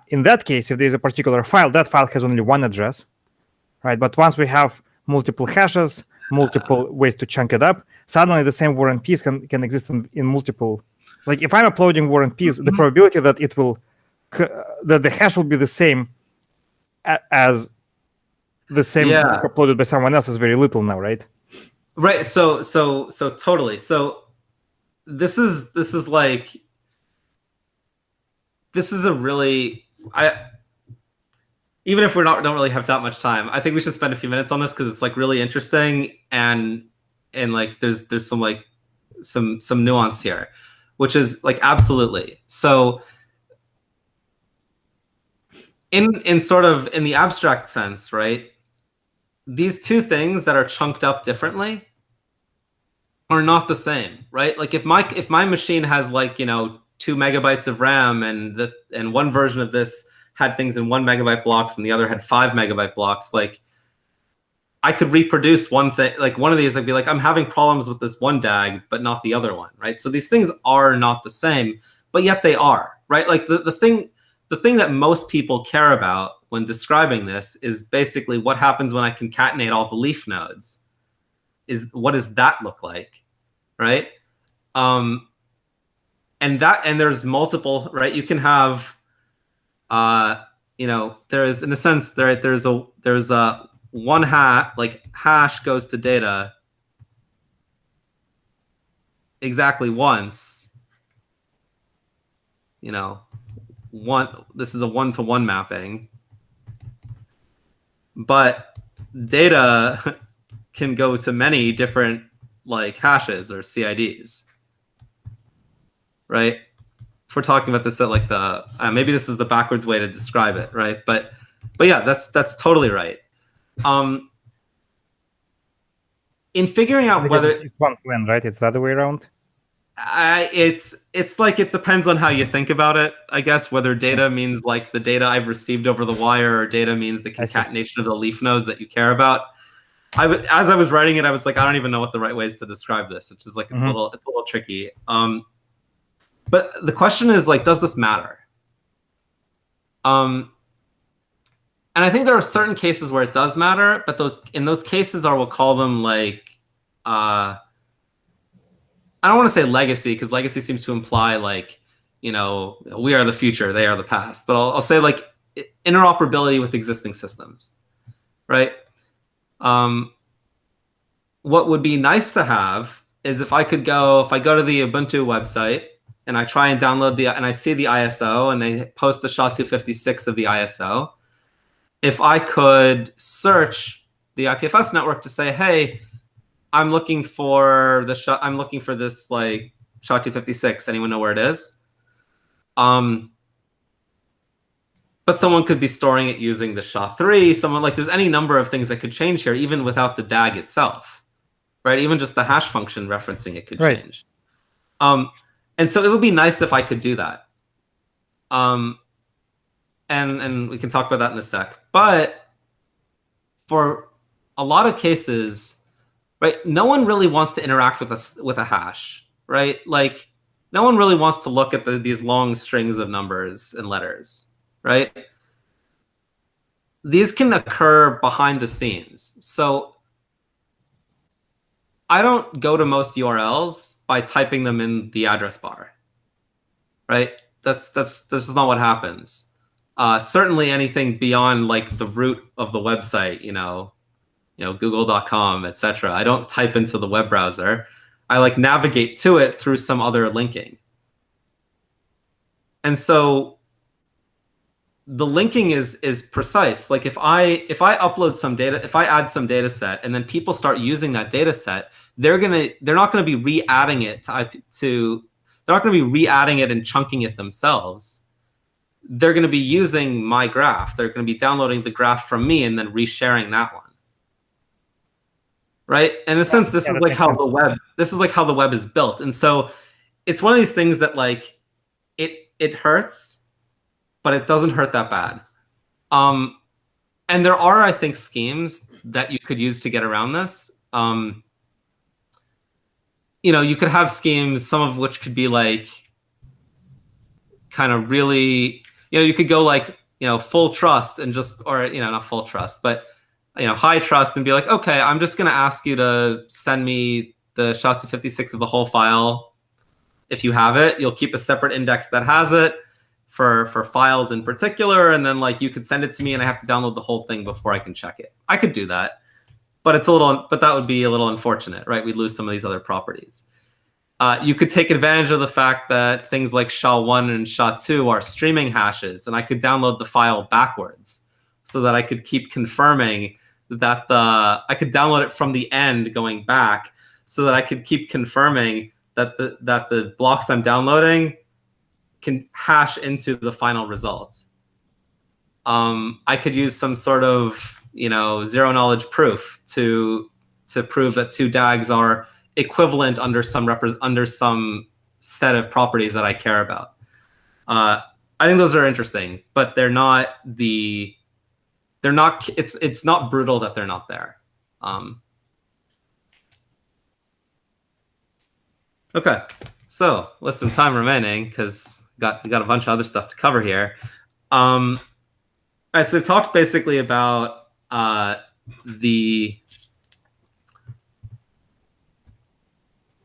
In that case, if there's a particular file, that file has only one address, right? But once we have multiple hashes, multiple ways to chunk it up, suddenly the same War and Peace can exist in multiple. Like if I'm uploading War and Peace, the probability that it will that the hash will be the same as the same uploaded by someone else is very little now, right? Right. So totally. So this is a really, even if we don't really have that much time, I think we should spend a few minutes on this because it's like really interesting and like there's some nuance here, which is like absolutely. So in sort of in the abstract sense, right? These two things that are chunked up differently are not the same, right? Like if my machine has like 2 megabytes of RAM and one version of this had things in 1 megabyte blocks and the other had 5 megabyte blocks, like I could reproduce one thing, like one of these, I'd be like, I'm having problems with this one DAG, but not the other one, right? So these things are not the same, but yet they are, right? Like the thing that most people care about when describing this is basically what happens when I concatenate all the leaf nodes. What does that look like, right? And there's multiple, right? You can have, there's in a sense there's a one hash goes to data exactly once. This is a 1-to-1 mapping, but data can go to many different like hashes or CIDs, right? If we're talking about this at like the maybe this is the backwards way to describe it, right? But yeah, that's totally right. In figuring out whether it's one plan, right? It's the other way around. It's like it depends on how you think about it, I guess, whether data means like the data I've received over the wire or data means the concatenation of the leaf nodes that you care about. As I was writing it, I was like, I don't even know what the right way is to describe this, which is like it's a little tricky. But the question is like, does this matter? And I think there are certain cases where it does matter, but in those cases we'll call them like I don't want to say legacy because legacy seems to imply like, we are the future, they are the past. But I'll say like interoperability with existing systems, right? What would be nice to have is if I go to the Ubuntu website and I try and download and I see the ISO and they post the SHA-256 of the ISO, if I could search the IPFS network to say, hey, I'm looking for this like SHA-256. Anyone know where it is? But someone could be storing it using the SHA-3. There's any number of things that could change here, even without the DAG itself, right? Even just the hash function referencing it could change. And so it would be nice if I could do that. And we can talk about that in a sec. But for a lot of cases, right, no one really wants to interact with a hash, right? Like no one really wants to look at these long strings of numbers and letters, right? These can occur behind the scenes. So I don't go to most URLs by typing them in the address bar, right? This is not what happens. Certainly anything beyond like the root of the website, google.com, etc. I don't type into the web browser. I like navigate to it through some other linking. And so the linking is precise. Like if I upload some data, if I add some data set, and then people start using that data set, they're not gonna be re-adding it they're not gonna be re-adding it and chunking it themselves. They're gonna be using my graph. They're gonna be downloading the graph from me and then resharing that one. Right? In a sense, this is like how the web is built. And so it's one of these things that like it hurts, but it doesn't hurt that bad. And there are, I think, schemes that you could use to get around this. You could have schemes, some of which could be like kind of really, you could go like, full trust and just, or, not full trust, but, high trust and be like, okay, I'm just going to ask you to send me the SHA-256 of the whole file. If you have it, you'll keep a separate index that has it for files in particular. And then like you could send it to me and I have to download the whole thing before I can check it. I could do that, but that would be a little unfortunate, right? We'd lose some of these other properties. You could take advantage of the fact that things like SHA-1 and SHA-2 are streaming hashes, and I could download the file backwards so that I could keep confirming that I could download it from the end going back so that I could keep confirming that the blocks I'm downloading can hash into the final results. I could use some sort of zero knowledge proof to prove that two DAGs are equivalent under some set of properties that I care about. I think those are interesting, but it's not brutal that they're not there. Okay, so with some time remaining, because we got a bunch of other stuff to cover here. All right, so we've talked basically about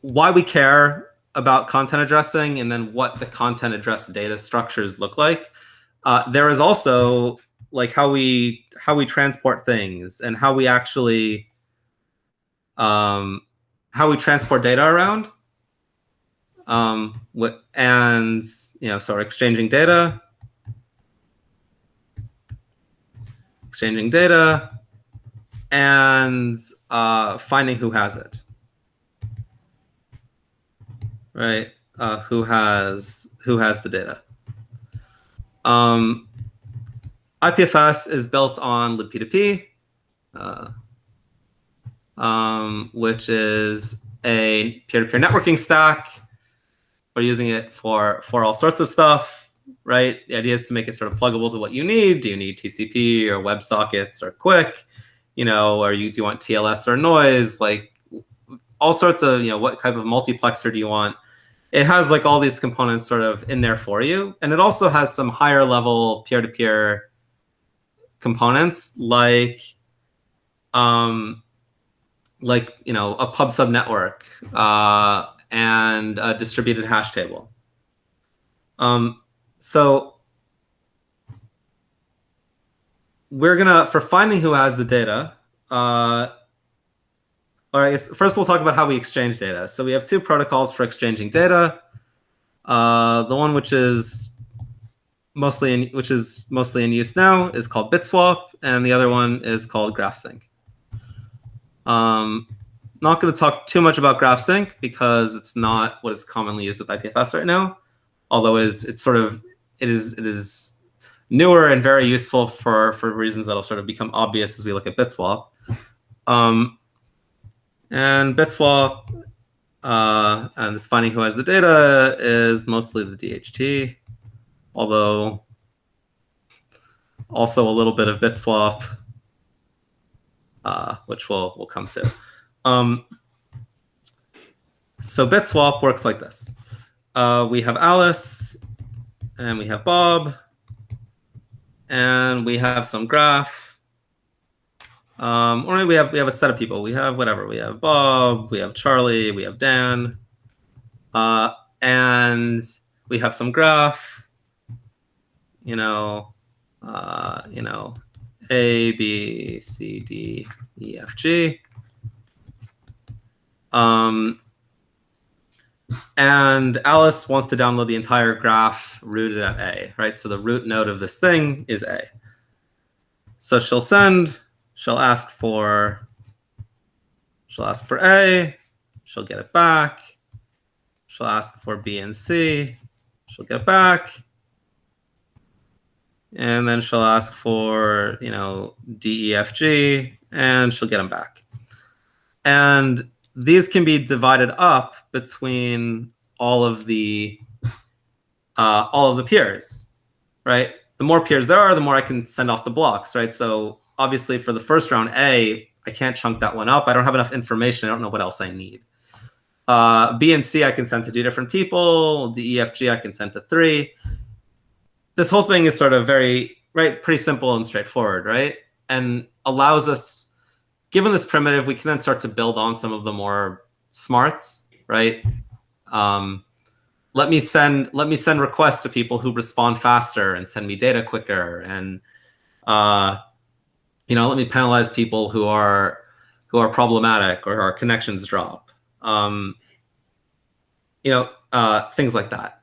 why we care about content addressing, and then what the content address data structures look like. There is also like how we transport things and how we actually transport data around. So exchanging data, and finding who has it. Right? Who has the data? IPFS is built on libp2p, which is a peer-to-peer networking stack. We're using it for all sorts of stuff, right? The idea is to make it sort of pluggable to what you need. Do you need TCP or WebSockets or QUIC? Or do you want TLS or noise? Like all sorts of, what type of multiplexer do you want? It has like all these components sort of in there for you. And it also has some higher level peer-to-peer components like a pub sub network and a distributed hash table. So we're for finding who has the data. All right, first we'll talk about how we exchange data. So we have two protocols for exchanging data. The one which is mostly in use now is called BitSwap, and the other one is called GraphSync. Not going to talk too much about GraphSync because it's not what is commonly used with IPFS right now. Although it is newer and very useful for reasons that'll sort of become obvious as we look at BitSwap. And BitSwap and this finding who has the data is mostly the DHT, although also a little bit of BitSwap, which we'll come to. So BitSwap works like this. We have Alice, and we have Bob, and we have some graph. Or maybe we have a set of people. We have whatever. We have Bob, we have Charlie, we have Dan, and we have some graph. A, B, C, D, E, F, G. And Alice wants to download the entire graph rooted at A, right? So the root node of this thing is A. So she'll ask for A, she'll get it back. She'll ask for B and C, she'll get it back. And then she'll ask for, D, E, F, G, and she'll get them back. And these can be divided up between all of the peers, right? The more peers there are, the more I can send off the blocks, right? So obviously for the first round A, I can't chunk that one up. I don't have enough information. I don't know what else I need. B and C I can send to 2 different people. D, E, F, G I can send to 3. This whole thing is sort of pretty simple and straightforward, right? And allows us, given this primitive, we can then start to build on some of the more smarts, right? Let me send requests to people who respond faster and send me data quicker, and let me penalize people who are problematic or our connections drop. Things like that.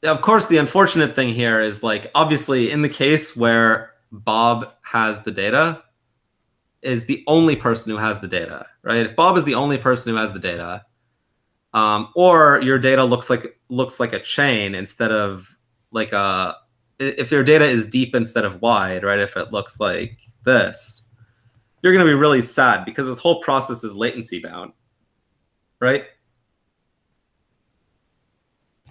Of course, the unfortunate thing here is, obviously in the case where Bob has the data, is the only person who has the data, right? If Bob is the only person who has the data, or your data looks like a chain instead of if your data is deep instead of wide, right? If it looks like this, you're going to be really sad because this whole process is latency bound, right?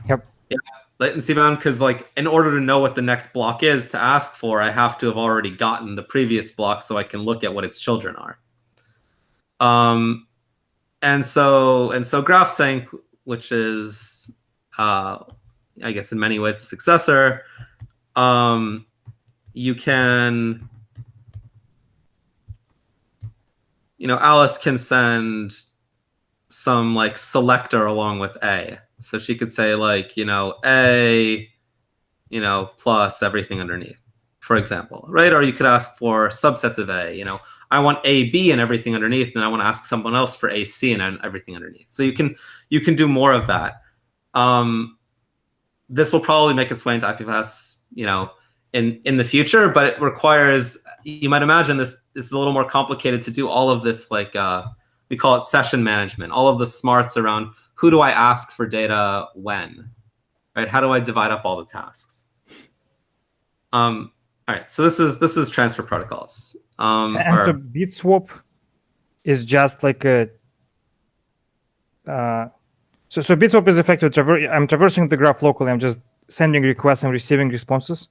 Yep. Yeah, latency bound because in order to know what the next block is to ask for, I have to have already gotten the previous block so I can look at what its children are. And so GraphSync, which is, I guess in many ways the successor, you can, Alice can send some selector along with A. So she could say A, plus everything underneath, for example, right? Or you could ask for subsets of A, I want A, B and everything underneath, and I want to ask someone else for A, C and everything underneath. So you can do more of that. This will probably make its way into IPFS, in the future, but it requires, you might imagine this is a little more complicated to do all of this, we call it session management, all of the smarts around who do I ask for data when, right? How do I divide up all the tasks? All right, so this is transfer protocols. And so bit swap is just like a so bit swap is effectively I'm traversing the graph locally. I'm just sending requests and receiving responses.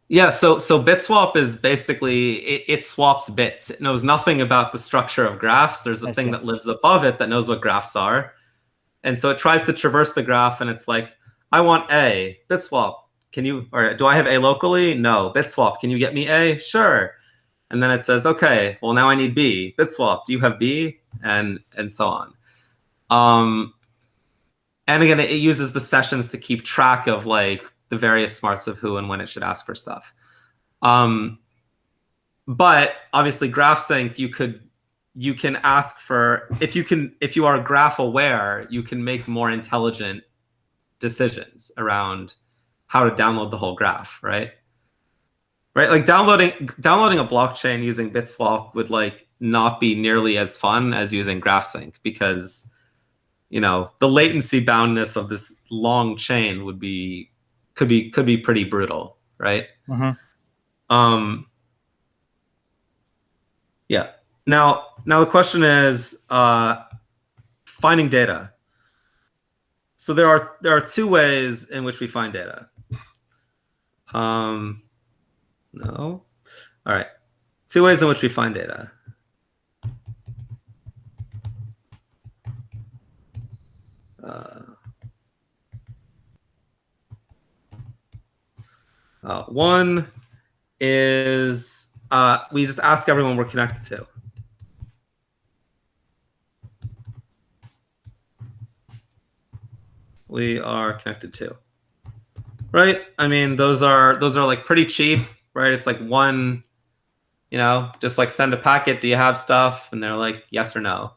Yeah, so bit swap is basically it swaps bits. It knows nothing about the structure of graphs. There's a thing that lives above it that knows what graphs are. And so it tries to traverse the graph, and it's like, I want A, bit swap. Can you, or do I have A locally? No, bit swap. Can you get me A? Sure. And then it says, okay, well now I need B, bit swap. Do you have B? And so on. And again, it uses the sessions to keep track of the various smarts of who and when it should ask for stuff. But obviously GraphSync, you can ask for, if you are graph aware, you can make more intelligent decisions around how to download the whole graph, right? Right, like downloading a blockchain using BitSwap would not be nearly as fun as using GraphSync, because the latency boundness of this long chain could be pretty brutal, right? Mm-hmm. Yeah. Now the question is finding data. So there are 2 ways in which we find data. No. All right. 2 ways in which we find data. One is we just ask everyone we're connected to. We are connected to, right? I mean, those are pretty cheap, right? It's one, just send a packet. Do you have stuff? And they're like, yes or no.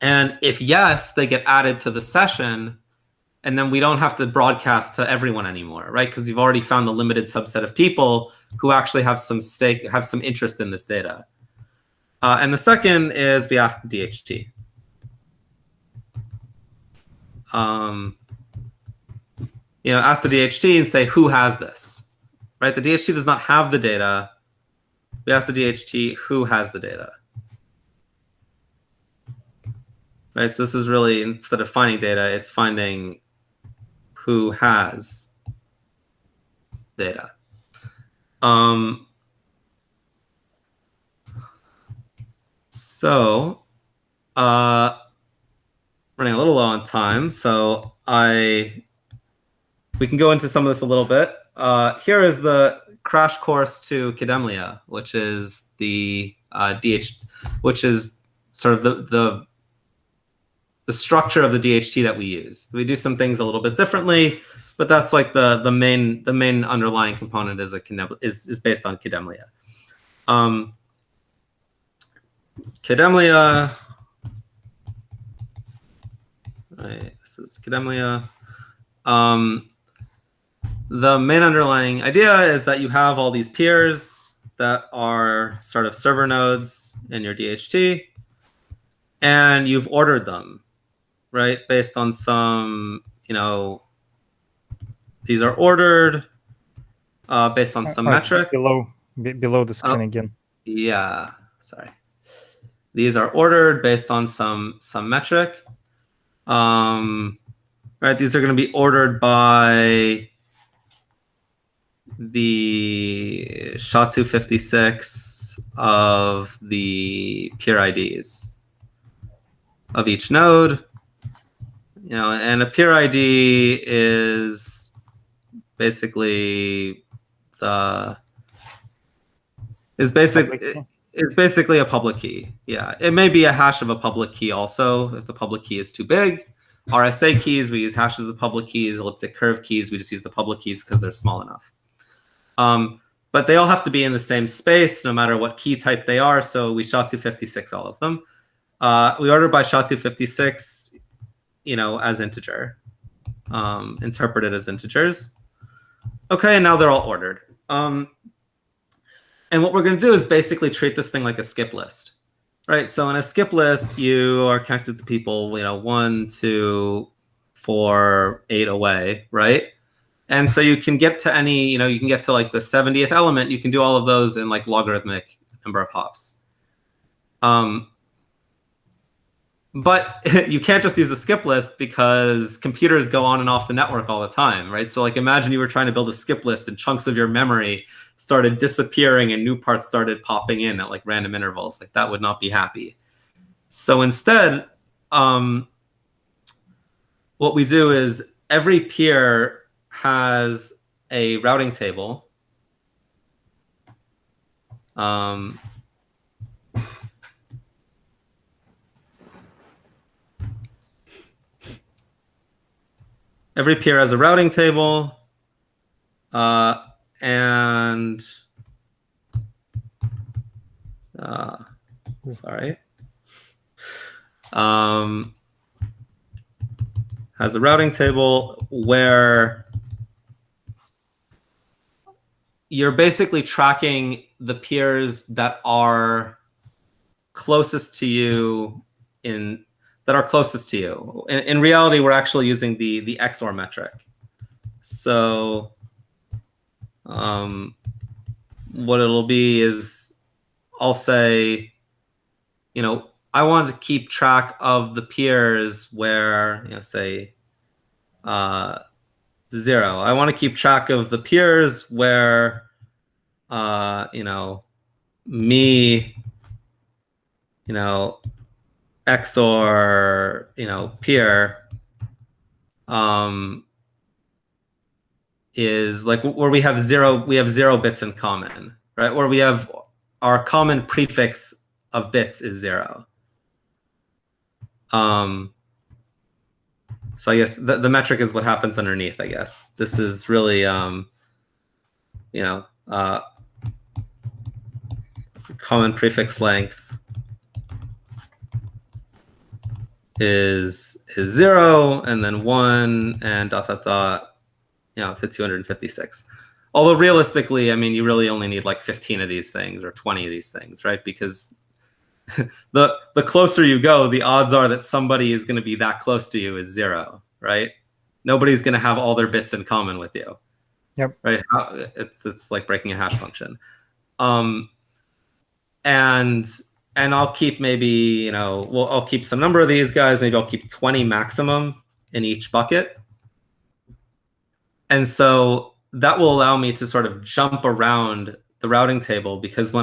And if yes, they get added to the session, and then we don't have to broadcast to everyone anymore, right? Because you've already found the limited subset of people who actually have some interest in this data. And the second is we ask the DHT. Ask the DHT and say, who has this, right? The DHT does not have the data. We ask the DHT, who has the data, right? So this is really, instead of finding data, it's finding who has data. So running a little low on time, so we can go into some of this a little bit. Here is the crash course to Kademlia, which is the which is sort of the structure of the DHT that we use. We do some things a little bit differently, but that's like the main underlying component is based on Kademlia. Kademlia. Right, this is Kademlia. The main underlying idea is that you have all these peers that are sort of server nodes in your DHT, and you've ordered them, right? Based on some, these are ordered based on some metric. Below the screen again. Yeah, sorry. These are ordered based on some metric. Right, these are going to be ordered by the SHA-256 of the peer IDs of each node. And a peer ID is basically it's basically a public key. Yeah, it may be a hash of a public key also if the public key is too big. RSA keys, we use hashes of public keys. Elliptic curve keys, we just use the public keys because they're small enough. But they all have to be in the same space, no matter what key type they are. So we SHA-256 all of them. We ordered by SHA-256, as integer, interpreted as integers. Okay, and now they're all ordered. And what we're going to do is basically treat this thing like a skip list, right? So in a skip list, you are connected to people, 1, 2, 4, 8 away, right? And so you can get to any, you can get to like the 70th element. You can do all of those in like logarithmic number of hops. But you can't just use a skip list because computers go on and off the network all the time, right? So like imagine you were trying to build a skip list and chunks of your memory started disappearing and new parts started popping in at like random intervals. Like that would not be happy. So instead, what we do is every peer has a routing table. Every peer has a routing table, and sorry, has a routing table where you're basically tracking the peers that are closest to you in reality, we're actually using the XOR metric. So what it'll be is I'll say, I want to keep track of the peers where, say 0. I want to keep track of the peers where, me, XOR, peer is like where we have 0 bits in common, right? Where we have our common prefix of bits is 0. So I guess the metric is what happens underneath, I guess. This is really, common prefix length is 0, and then 1, and dot, dot, dot, to 256. Although realistically, I mean, you really only need like 15 of these things or 20 of these things, right? Because the closer you go, the odds are that somebody is going to be that close to you is 0, right? Nobody's going to have all their bits in common with you. Yep. Right. It's like breaking a hash function. And I'll keep maybe, I'll keep some number of these guys. Maybe I'll keep 20 maximum in each bucket. And so that will allow me to sort of jump around the routing table, because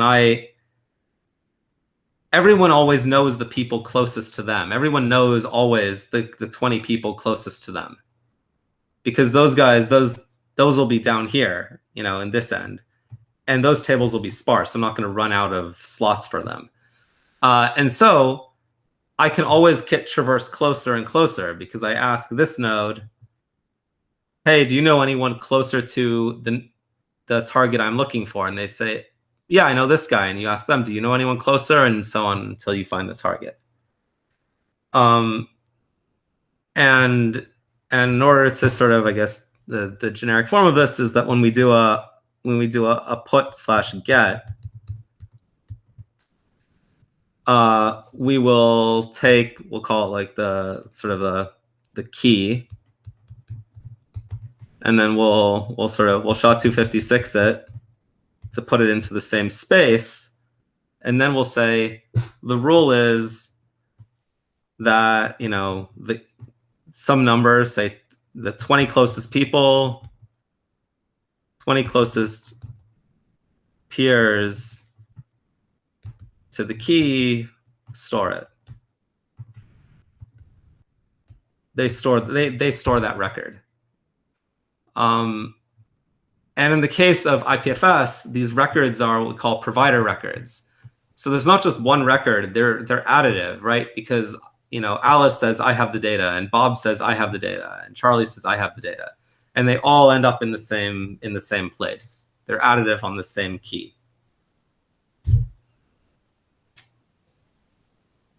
everyone always knows the people closest to them. Everyone knows always the 20 people closest to them, because those guys, those will be down here, in this end, and those tables will be sparse. I'm not going to run out of slots for them. And so I can always get traverse closer and closer, because I ask this node, hey, do you know anyone closer to the target I'm looking for? And they say, yeah, I know this guy. And you ask them, do you know anyone closer? And so on until you find the target. And in order to sort of, I guess, the generic form of this is that when we do a put/get, we will take, we'll call it like the sort of the key, and then we'll SHA-256 it to put it into the same space, and then we'll say the rule is that some numbers, say the 20 closest people, 20 closest peers to the key, store it. They store that record. And in the case of IPFS, these records are what we call provider records. So there's not just one record, they're additive, right? Because Alice says I have the data, and Bob says I have the data, and Charlie says I have the data, and they all end up in the same place. They're additive on the same key.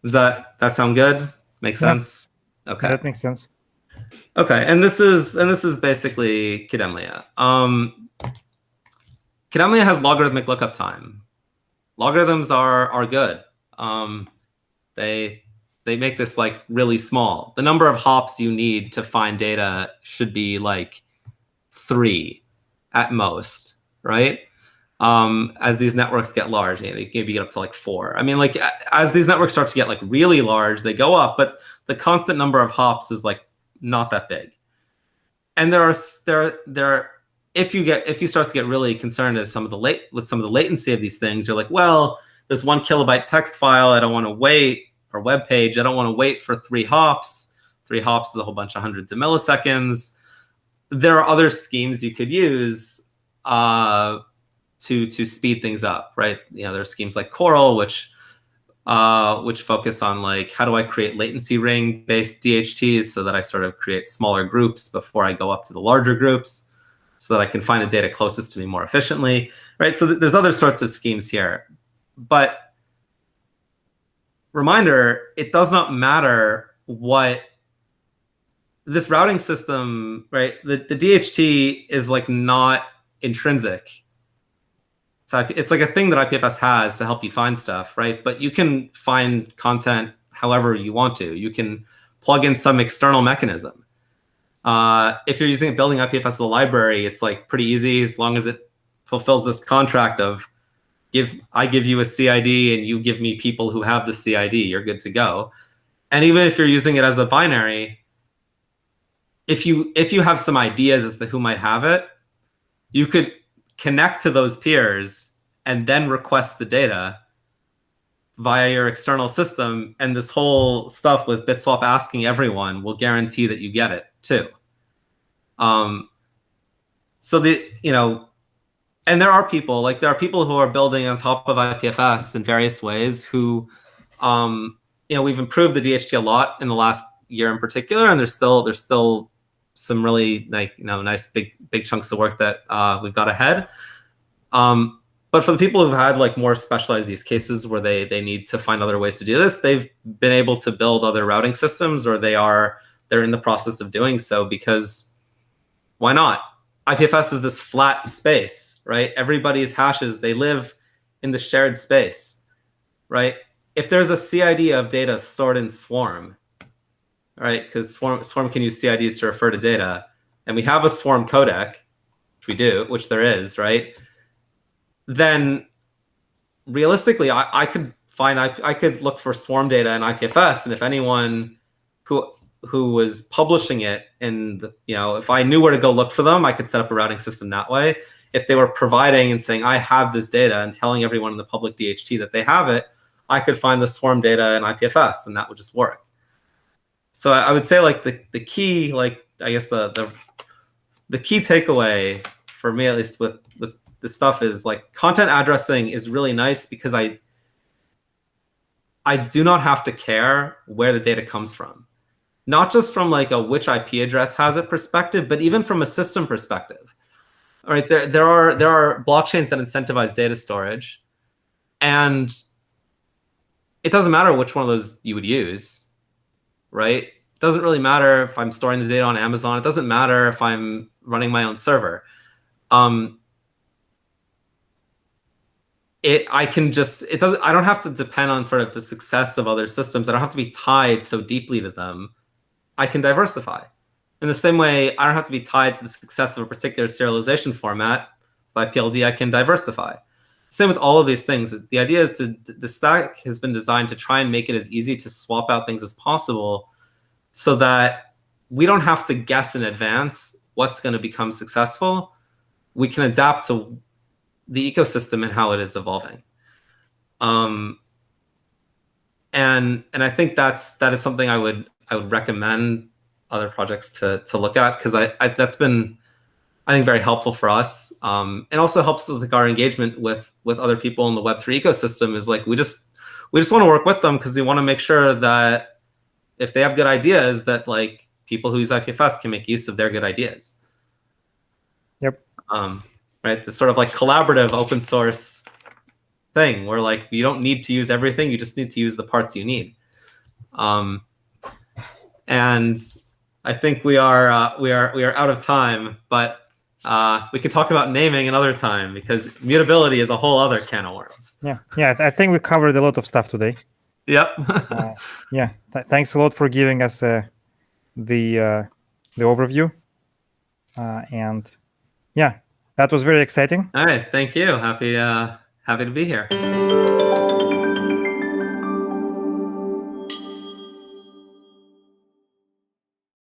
Does that sound good? Make sense? Yeah. Okay. That makes sense. Okay, and this is basically Kademlia. Kademlia has logarithmic lookup time. Logarithms are good. They make this like really small. The number of hops you need to find data should be like 3 at most, right? As these networks get large, maybe get up to like 4. I mean, like as these networks start to get like really large, they go up, but the constant number of hops is like not that big. And if you start to get really concerned with some of the latency of these things, you're like, well, this 1 kilobyte text file, I don't want to wait, or web page, I don't want to wait for 3 hops. 3 hops is a whole bunch of hundreds of milliseconds. There are other schemes you could use to speed things up, right? There are schemes like Coral, which focus on like, how do I create latency ring based DHTs so that I sort of create smaller groups before I go up to the larger groups, so that I can find the data closest to me more efficiently, right? So there's other sorts of schemes here, but reminder, it does not matter what this routing system, right? The DHT is like not intrinsic. So it's like a thing that IPFS has to help you find stuff, right? But you can find content however you want to. You can plug in some external mechanism. If you're using building IPFS as a library, it's like pretty easy as long as it fulfills this contract of I give you a CID and you give me people who have the CID, you're good to go. And even if you're using it as a binary, if you have some ideas as to who might have it, you could connect to those peers and then request the data via your external system. And this whole stuff with BitSwap asking everyone will guarantee that you get it too. So and there are people who are building on top of IPFS in various ways who, we've improved the DHT a lot in the last year in particular, and there's still some really nice big chunks of work that we've got ahead. But for the people who've had like more specialized use cases where they need to find other ways to do this, they've been able to build other routing systems, or they're in the process of doing so, because why not? IPFS is this flat space, right? Everybody's hashes, they live in the shared space, right? If there's a CID of data stored in Swarm, right? Because Swarm can use CIDs to refer to data, and we have a Swarm codec, which we do, which there is, right? Then realistically, I could look for Swarm data in IPFS, and if anyone who was publishing it, and if I knew where to go look for them, I could set up a routing system that way. If they were providing and saying, I have this data, and telling everyone in the public DHT that they have it, I could find the Swarm data in IPFS, and that would just work. So I would say like the key, like I guess the key takeaway for me, at least with this stuff, is like content addressing is really nice, because I do not have to care where the data comes from. Not just from like a which IP address has it perspective, but even from a system perspective. All right, there are blockchains that incentivize data storage, and it doesn't matter which one of those you would use, right? It doesn't really matter if I'm storing the data on Amazon. It doesn't matter if I'm running my own server. I don't have to depend on sort of the success of other systems. I don't have to be tied so deeply to them. I can diversify. In the same way, I don't have to be tied to the success of a particular serialization format. With Ipld, I can diversify. Same with all of these things. The idea is the stack has been designed to try and make it as easy to swap out things as possible, so that we don't have to guess in advance what's going to become successful. We can adapt to the ecosystem and how it is evolving. And I think that is something I would recommend other projects to look at, because that's been, I think, very helpful for us, and also helps with like our engagement with other people in the Web3 ecosystem. Is like we just want to work with them, because we want to make sure that if they have good ideas, that like people who use IPFS can make use of their good ideas. Yep. Right, this sort of like collaborative open source thing, where like you don't need to use everything, you just need to use the parts you need. And I think we are out of time, but we could talk about naming another time, because mutability is a whole other can of worms. Yeah. I think we covered a lot of stuff today. Yep. Yeah. Thanks a lot for giving us the overview, and yeah, that was very exciting. All right, thank you. Happy to be here.